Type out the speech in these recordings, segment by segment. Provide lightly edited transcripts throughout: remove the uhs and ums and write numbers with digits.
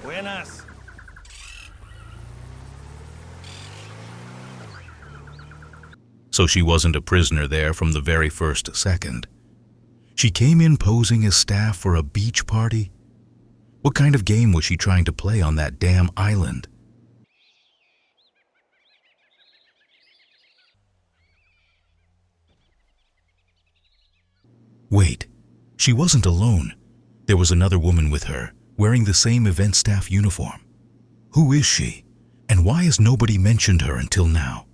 Buenas. So she wasn't a prisoner there from the very first second. She came in posing as staff for a beach party? What kind of game was she trying to play on that damn island? Wait, she wasn't alone. There was another woman with her, wearing the same event staff uniform. Who is she? And why has nobody mentioned her until now?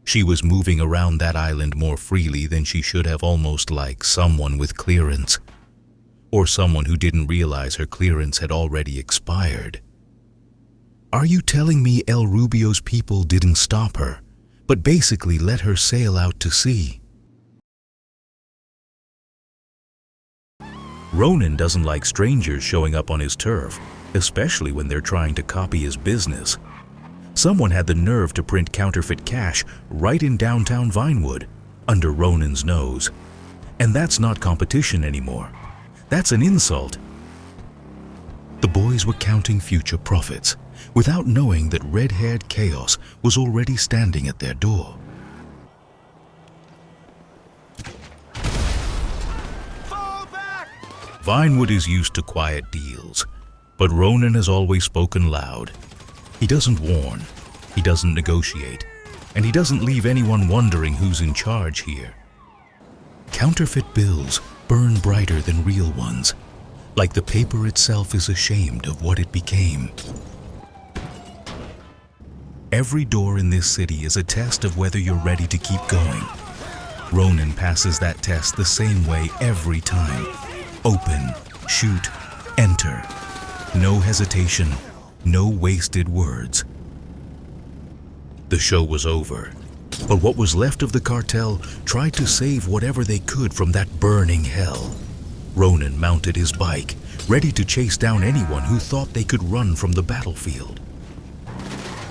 She was moving around that island more freely than she should have, almost like someone with clearance. Or someone who didn't realize her clearance had already expired. Are you telling me El Rubio's people didn't stop her, but basically let her sail out to sea? Ronan doesn't like strangers showing up on his turf, especially when they're trying to copy his business. Someone had the nerve to print counterfeit cash right in downtown Vinewood, under Ronan's nose. And that's not competition anymore. That's an insult. The boys were counting future profits, without knowing that red-haired chaos was already standing at their door. Fall back! Vinewood is used to quiet deals, but Ronan has always spoken loud. He doesn't warn, he doesn't negotiate, and he doesn't leave anyone wondering who's in charge here. Counterfeit bills burn brighter than real ones, like the paper itself is ashamed of what it became. Every door in this city is a test of whether you're ready to keep going. Ronan passes that test the same way every time. Open, shoot, enter. No hesitation. No wasted words. The show was over, but what was left of the cartel tried to save whatever they could from that burning hell. Ronan mounted his bike, ready to chase down anyone who thought they could run from the battlefield.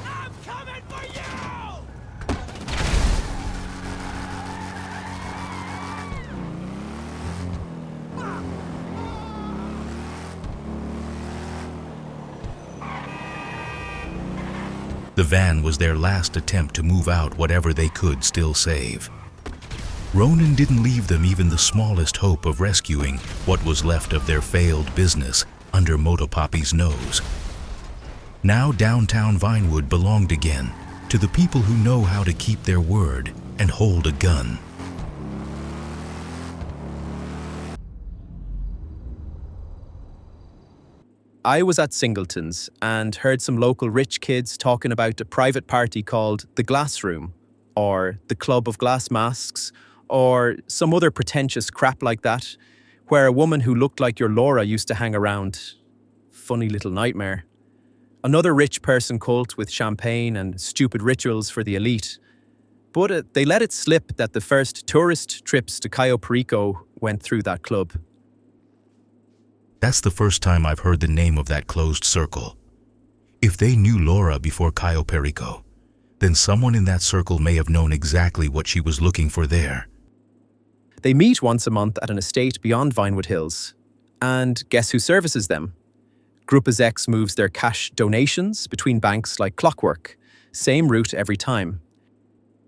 I'm coming for you! The van was their last attempt to move out whatever they could still save. Ronan didn't leave them even the smallest hope of rescuing what was left of their failed business under Motopapi's nose. Now downtown Vinewood belonged again to the people who know how to keep their word and hold a gun. I was at Singleton's and heard some local rich kids talking about a private party called the Glass Room, or the Club of Glass Masks, or some other pretentious crap like that, where a woman who looked like your Laura used to hang around. Funny little nightmare. Another rich person cult with champagne and stupid rituals for the elite. But they let it slip that the first tourist trips to Cayo Perico went through that club. That's the first time I've heard the name of that closed circle. If they knew Laura before Cayo Perico, then someone in that circle may have known exactly what she was looking for there. They meet once a month at an estate beyond Vinewood Hills. And guess who services them? Grupo X moves their cash donations between banks like clockwork. Same route every time.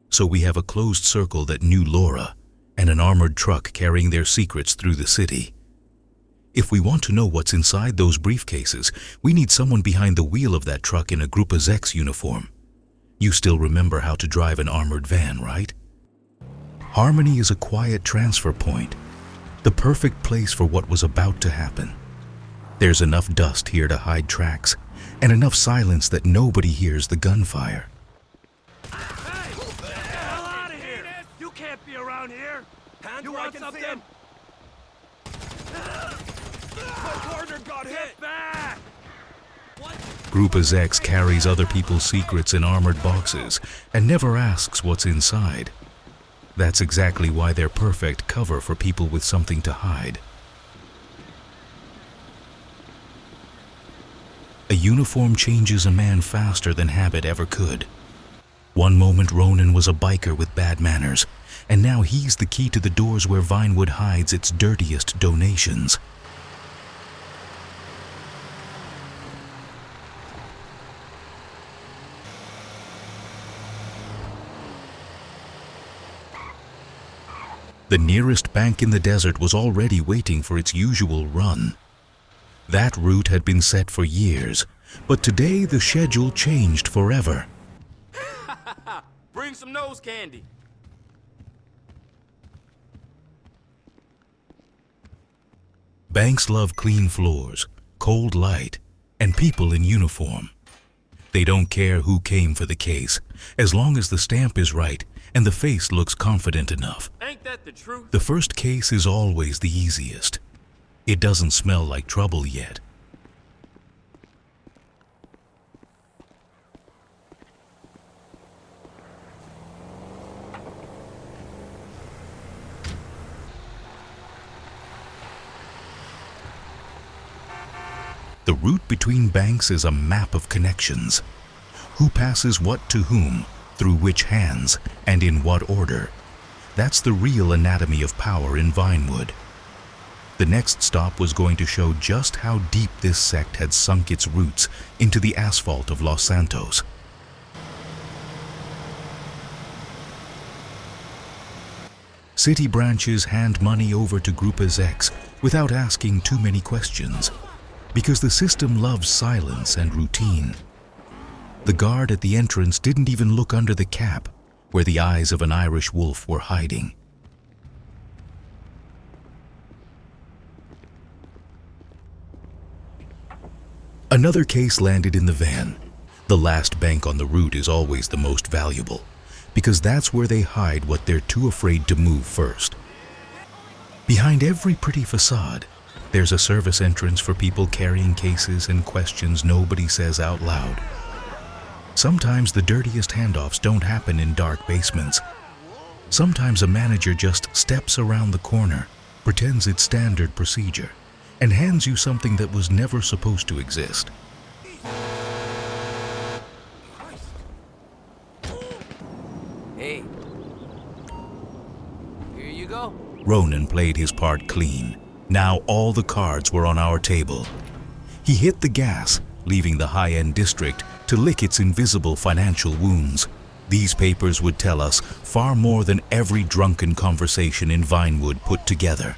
So we have a closed circle that knew Laura, and an armored truck carrying their secrets through the city. If we want to know what's inside those briefcases, we need someone behind the wheel of that truck in a Grupo X uniform. You still remember how to drive an armored van, right? Harmony is a quiet transfer point, the perfect place for what was about to happen. There's enough dust here to hide tracks, and enough silence that nobody hears the gunfire. Hey! Get the hell out of here! You can't be around here! You want something? My partner got hit! Back! Grupo X carries other people's secrets in armored boxes and never asks what's inside. That's exactly why they're perfect cover for people with something to hide. A uniform changes a man faster than habit ever could. One moment Ronan was a biker with bad manners, and now he's the key to the doors where Vinewood hides its dirtiest donations. The nearest bank in the desert was already waiting for its usual run. That route had been set for years, but today the schedule changed forever. Bring some nose candy. Banks love clean floors, cold light, and people in uniform. They don't care who came for the case, as long as the stamp is right and the face looks confident enough. Ain't that the truth? The first case is always the easiest. It doesn't smell like trouble yet. The route between banks is a map of connections. Who passes what to whom, through which hands, and in what order. That's the real anatomy of power in Vinewood. The next stop was going to show just how deep this sect had sunk its roots into the asphalt of Los Santos. City branches hand money over to Group X without asking too many questions, because the system loves silence and routine. The guard at the entrance didn't even look under the cap, where the eyes of an Irish wolf were hiding. Another case landed in the van. The last bank on the route is always the most valuable, because that's where they hide what they're too afraid to move first. Behind every pretty facade, there's a service entrance for people carrying cases and questions nobody says out loud. Sometimes the dirtiest handoffs don't happen in dark basements. Sometimes a manager just steps around the corner, pretends it's standard procedure, and hands you something that was never supposed to exist. Hey. Here you go. Ronan played his part clean. Now all the cards were on our table. He hit the gas, leaving the high-end district to lick its invisible financial wounds. These papers would tell us far more than every drunken conversation in Vinewood put together.